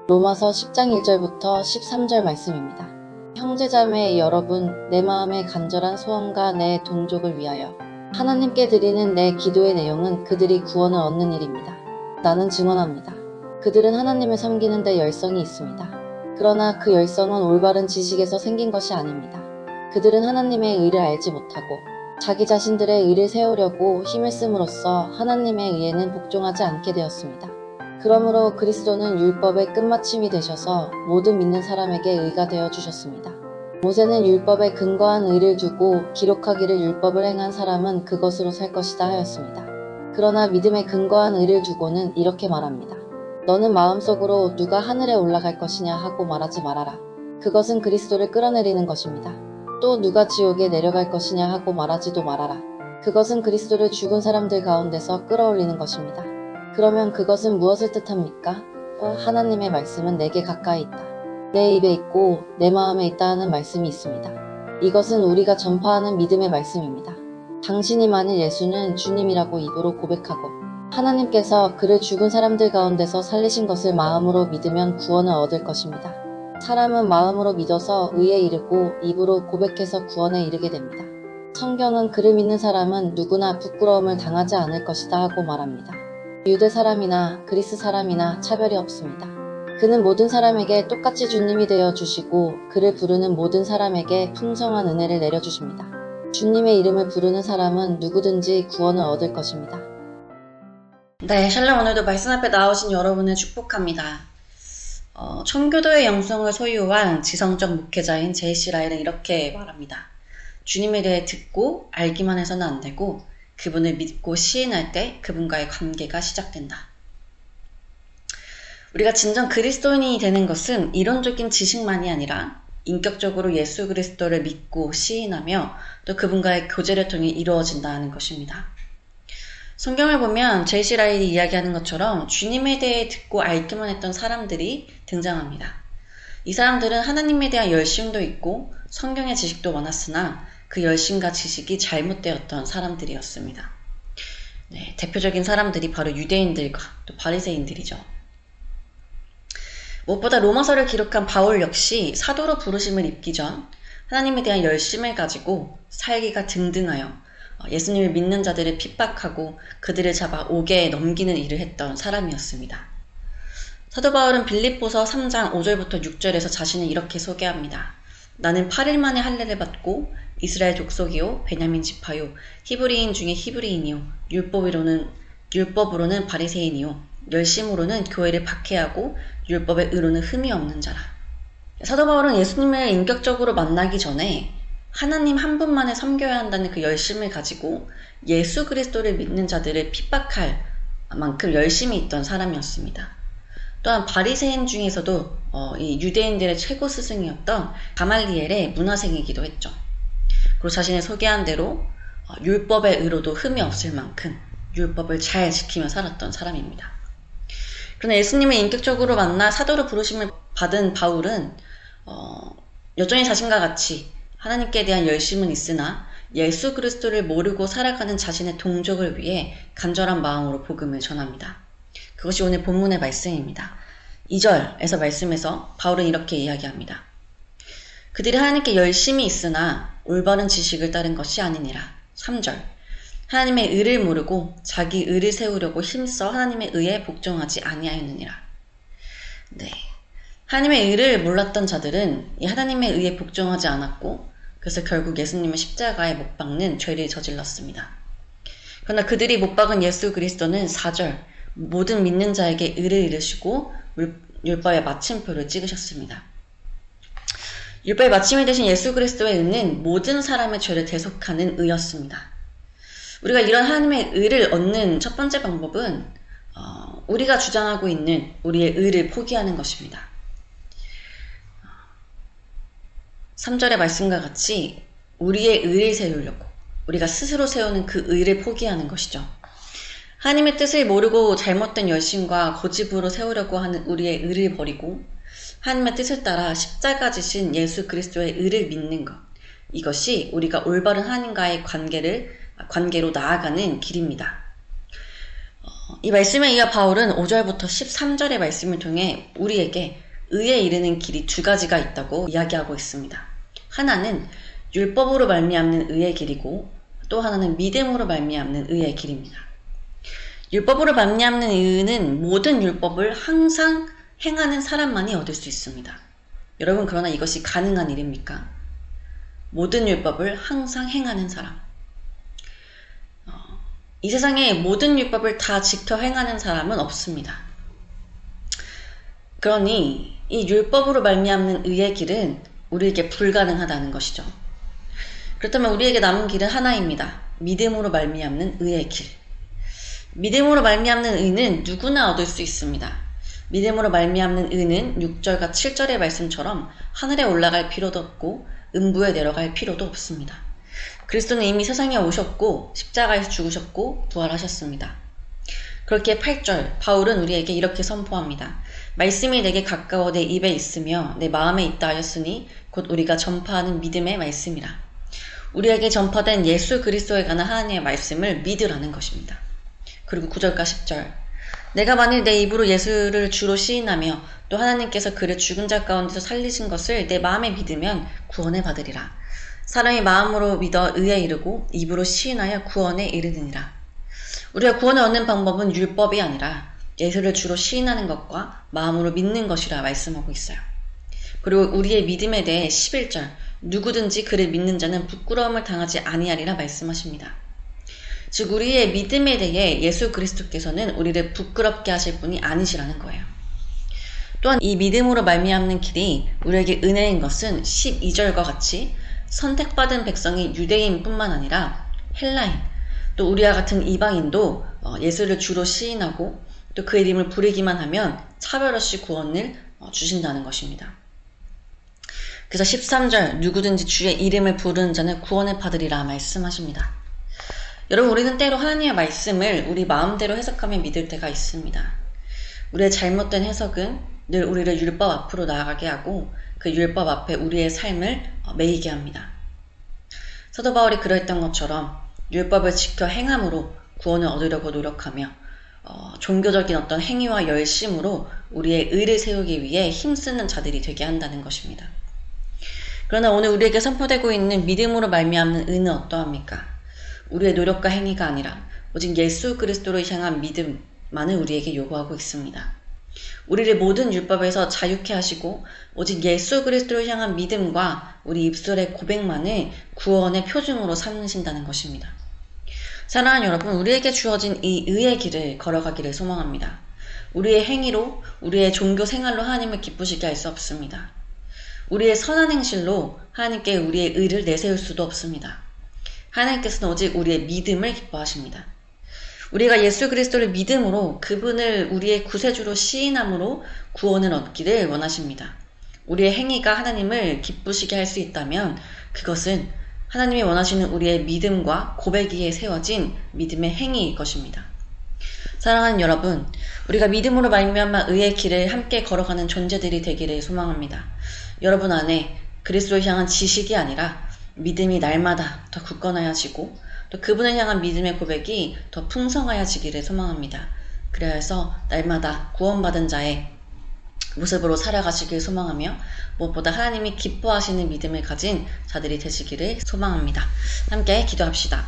로마서 10장 1절부터 13절 말씀입니다. 형제자매 여러분, 내 마음의 간절한 소원과 내 동족을 위하여 하나님께 드리는 내 기도의 내용은 그들이 구원을 얻는 일입니다. 나는 증언합니다. 그들은 하나님을 섬기는 데 열성이 있습니다. 그러나 그 열성은 올바른 지식에서 생긴 것이 아닙니다. 그들은 하나님의 의를 알지 못하고 자기 자신들의 의를 세우려고 힘을 씀으로써 하나님의 의에는 복종하지 않게 되었습니다. 그러므로 그리스도는 율법의 끝마침이 되셔서 모든 믿는 사람에게 의가 되어 주셨습니다. 모세는 율법에 근거한 의를 두고 기록하기를 율법을 행한 사람은 그것으로 살 것이다 하였습니다. 그러나 믿음에 근거한 의를 두고는 이렇게 말합니다. 너는 마음속으로 누가 하늘에 올라갈 것이냐 하고 말하지 말아라. 그것은 그리스도를 끌어내리는 것입니다. 또 누가 지옥에 내려갈 것이냐 하고 말하지도 말아라. 그것은 그리스도를 죽은 사람들 가운데서 끌어올리는 것입니다. 그러면 그것은 무엇을 뜻합니까? 하나님의 말씀은 내게 가까이 있다. 내 입에 있고 내 마음에 있다 하는 말씀이 있습니다. 이것은 우리가 전파하는 믿음의 말씀입니다. 당신이 만일 예수는 주님이라고 입으로 고백하고 하나님께서 그를 죽은 사람들 가운데서 살리신 것을 마음으로 믿으면 구원을 얻을 것입니다. 사람은 마음으로 믿어서 의에 이르고 입으로 고백해서 구원에 이르게 됩니다. 성경은 그를 믿는 사람은 누구나 부끄러움을 당하지 않을 것이다 하고 말합니다. 유대 사람이나 그리스 사람이나 차별이 없습니다. 그는 모든 사람에게 똑같이 주님이 되어 주시고 그를 부르는 모든 사람에게 풍성한 은혜를 내려주십니다. 주님의 이름을 부르는 사람은 누구든지 구원을 얻을 것입니다. 네, 샬롬. 오늘도 말씀 앞에 나오신 여러분을 축복합니다. 청교도의 영성을 소유한 지성적 목회자인 제이씨 라일은 이렇게 말합니다. 주님에 대해 듣고 알기만 해서는 안 되고 그분을 믿고 시인할 때 그분과의 관계가 시작된다. 우리가 진정 그리스도인이 되는 것은 이론적인 지식만이 아니라 인격적으로 예수 그리스도를 믿고 시인하며 또 그분과의 교제를 통해 이루어진다는 것입니다. 성경을 보면 제이씨 라일이 이야기하는 것처럼 주님에 대해 듣고 알기만 했던 사람들이 등장합니다. 이 사람들은 하나님에 대한 열심도 있고 성경의 지식도 많았으나 그 열심과 지식이 잘못되었던 사람들이었습니다. 네, 대표적인 사람들이 바로 유대인들과 또 바리새인들이죠. 무엇보다 로마서를 기록한 바울 역시 사도로 부르심을 입기 전 하나님에 대한 열심을 가지고 살기가 등등하여 예수님을 믿는 자들을 핍박하고 그들을 잡아 옥에 넘기는 일을 했던 사람이었습니다. 사도 바울은 빌립보서 3장 5절부터 6절에서 자신을 이렇게 소개합니다. 나는 8일 만에 할례를 받고 이스라엘 족속이요 베냐민 지파요 히브리인 중에 히브리인이요 율법으로는 바리새인이요 열심으로는 교회를 박해하고 율법의 의로는 흠이 없는 자라. 사도 바울은 예수님을 인격적으로 만나기 전에 하나님 한 분만을 섬겨야 한다는 그 열심을 가지고 예수 그리스도를 믿는 자들을 핍박할 만큼 열심이 있던 사람이었습니다. 또한 바리새인 중에서도 이 유대인들의 최고 스승이었던 가말리엘의 문화생이기도 했죠. 그리고 자신의 소개한 대로 율법의 의로도 흠이 없을 만큼 율법을 잘 지키며 살았던 사람입니다. 그러나 예수님을 인격적으로 만나 사도로 부르심을 받은 바울은 여전히 자신과 같이 하나님께 대한 열심은 있으나 예수 그리스도를 모르고 살아가는 자신의 동족을 위해 간절한 마음으로 복음을 전합니다. 그것이 오늘 본문의 말씀입니다. 2절에서 말씀에서 바울은 이렇게 이야기합니다. 그들이 하나님께 열심이 있으나 올바른 지식을 따른 것이 아니니라. 3절 하나님의 의를 모르고 자기 의를 세우려고 힘써 하나님의 의에 복종하지 아니하였느니라. 네, 하나님의 의를 몰랐던 자들은 이 하나님의 의에 복종하지 않았고 그래서 결국 예수님의 십자가에 못 박는 죄를 저질렀습니다. 그러나 그들이 못 박은 예수 그리스도는 4절 모든 믿는 자에게 의를 이루시고 율법의 마침표를 찍으셨습니다. 율법의 마침이 되신 예수 그리스도의 의는 모든 사람의 죄를 대속하는 의였습니다. 우리가 이런 하나님의 의를 얻는 첫 번째 방법은 우리가 주장하고 있는 우리의 의를 포기하는 것입니다. 3절의 말씀과 같이 우리의 의를 세우려고 우리가 스스로 세우는 그 의를 포기하는 것이죠. 하나님의 뜻을 모르고 잘못된 열심과 고집으로 세우려고 하는 우리의 의를 버리고 하나님의 뜻을 따라 십자가 지신 예수 그리스도의 의를 믿는 것, 이것이 우리가 올바른 하나님과의 관계로 나아가는 길입니다. 이 말씀에 이어 바울은 5절부터 13절의 말씀을 통해 우리에게 의에 이르는 길이 두 가지가 있다고 이야기하고 있습니다. 하나는 율법으로 말미암는 의의 길이고 또 하나는 믿음으로 말미암는 의의 길입니다. 율법으로 말미암는 의는 모든 율법을 항상 행하는 사람만이 얻을 수 있습니다. 여러분, 그러나 이것이 가능한 일입니까? 모든 율법을 항상 행하는 사람. 이 세상에 모든 율법을 다 지켜 행하는 사람은 없습니다. 그러니 이 율법으로 말미암는 의의 길은 우리에게 불가능하다는 것이죠. 그렇다면 우리에게 남은 길은 하나입니다. 믿음으로 말미암는 의의 길. 믿음으로 말미암는 의는 누구나 얻을 수 있습니다. 믿음으로 말미암는 의는 6절과 7절의 말씀처럼 하늘에 올라갈 필요도 없고 음부에 내려갈 필요도 없습니다. 그리스도는 이미 세상에 오셨고 십자가에서 죽으셨고 부활하셨습니다. 그렇게 8절 바울은 우리에게 이렇게 선포합니다. 말씀이 내게 가까워 내 입에 있으며 내 마음에 있다 하였으니 곧 우리가 전파하는 믿음의 말씀이라. 우리에게 전파된 예수 그리스도에 관한 하나님의 말씀을 믿으라는 것입니다. 그리고 9절과 10절 내가 만일 내 입으로 예수를 주로 시인하며 또 하나님께서 그를 죽은 자 가운데서 살리신 것을 내 마음에 믿으면 구원을 받으리라. 사람이 마음으로 믿어 의에 이르고 입으로 시인하여 구원에 이르느니라. 우리가 구원을 얻는 방법은 율법이 아니라 예수를 주로 시인하는 것과 마음으로 믿는 것이라 말씀하고 있어요. 그리고 우리의 믿음에 대해 11절 누구든지 그를 믿는 자는 부끄러움을 당하지 아니하리라 말씀하십니다. 즉 우리의 믿음에 대해 예수 그리스도께서는 우리를 부끄럽게 하실 분이 아니시라는 거예요. 또한 이 믿음으로 말미암는 길이 우리에게 은혜인 것은 12절과 같이 선택받은 백성이 유대인뿐만 아니라 헬라인, 또 우리와 같은 이방인도 예수를 주로 시인하고 또 그 이름을 부르기만 하면 차별 없이 구원을 주신다는 것입니다. 그래서 13절 누구든지 주의 이름을 부르는 자는 구원을 받으리라 말씀하십니다. 여러분, 우리는 때로 하나님의 말씀을 우리 마음대로 해석하며 믿을 때가 있습니다. 우리의 잘못된 해석은 늘 우리를 율법 앞으로 나아가게 하고 그 율법 앞에 우리의 삶을 매이게 합니다. 사도 바울이 그랬던 것처럼 율법을 지켜 행함으로 구원을 얻으려고 노력하며 종교적인 어떤 행위와 열심으로 우리의 의를 세우기 위해 힘쓰는 자들이 되게 한다는 것입니다. 그러나 오늘 우리에게 선포되고 있는 믿음으로 말미암는 의는 어떠합니까? 우리의 노력과 행위가 아니라 오직 예수 그리스도를 향한 믿음만을 우리에게 요구하고 있습니다. 우리를 모든 율법에서 자유케 하시고 오직 예수 그리스도를 향한 믿음과 우리 입술의 고백만을 구원의 표준으로 삼으신다는 것입니다. 사랑하는 여러분, 우리에게 주어진 이 의의 길을 걸어가기를 소망합니다. 우리의 행위로, 우리의 종교 생활로 하나님을 기쁘시게 할 수 없습니다. 우리의 선한 행실로 하나님께 우리의 의를 내세울 수도 없습니다. 하나님께서는 오직 우리의 믿음을 기뻐하십니다. 우리가 예수 그리스도를 믿음으로 그분을 우리의 구세주로 시인함으로 구원을 얻기를 원하십니다. 우리의 행위가 하나님을 기쁘시게 할 수 있다면 그것은 하나님이 원하시는 우리의 믿음과 고백 위에 세워진 믿음의 행위일 것입니다. 사랑하는 여러분, 우리가 믿음으로 말미암아 의의 길을 함께 걸어가는 존재들이 되기를 소망합니다. 여러분 안에 그리스도를 향한 지식이 아니라 믿음이 날마다 더 굳건하여지고 또 그분을 향한 믿음의 고백이 더 풍성하여지기를 소망합니다. 그래서 날마다 구원받은 자의 모습으로 살아가시길 소망하며 무엇보다 하나님이 기뻐하시는 믿음을 가진 자들이 되시기를 소망합니다. 함께 기도합시다.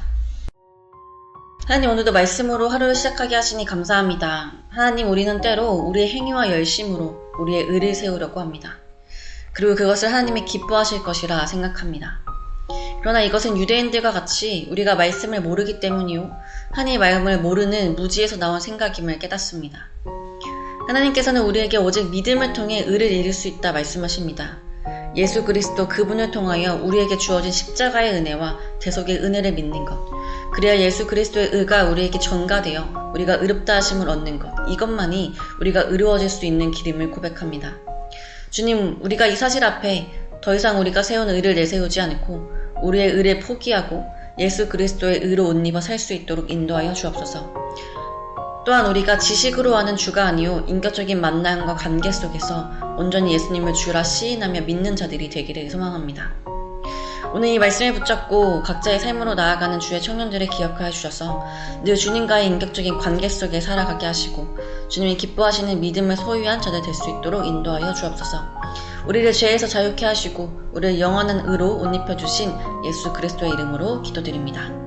하나님, 오늘도 말씀으로 하루를 시작하게 하시니 감사합니다. 하나님, 우리는 때로 우리의 행위와 열심으로 우리의 의를 세우려고 합니다. 그리고 그것을 하나님이 기뻐하실 것이라 생각합니다. 그러나 이것은 유대인들과 같이 우리가 말씀을 모르기 때문이요 하나님의 마음을 모르는 무지에서 나온 생각임을 깨닫습니다. 하나님께서는 우리에게 오직 믿음을 통해 의를 이룰 수 있다 말씀하십니다. 예수 그리스도 그분을 통하여 우리에게 주어진 십자가의 은혜와 대속의 은혜를 믿는 것, 그래야 예수 그리스도의 의가 우리에게 전가되어 우리가 의롭다 하심을 얻는 것, 이것만이 우리가 의로워질 수 있는 길임을 고백합니다. 주님, 우리가 이 사실 앞에 더 이상 우리가 세운 의를 내세우지 않고 우리의 의를 포기하고 예수 그리스도의 의로 옷 입어 살 수 있도록 인도하여 주옵소서. 또한 우리가 지식으로 하는 주가 아니요 인격적인 만남과 관계 속에서 온전히 예수님을 주라 시인하며 믿는 자들이 되기를 소망합니다. 오늘 이 말씀을 붙잡고 각자의 삶으로 나아가는 주의 청년들을 기억하여 주셔서 늘 주님과의 인격적인 관계 속에 살아가게 하시고 주님이 기뻐하시는 믿음을 소유한 자들 될 수 있도록 인도하여 주옵소서. 우리를 죄에서 자유케 하시고 우리를 영원한 의로 옷 입혀 주신 예수 그리스도의 이름으로 기도드립니다.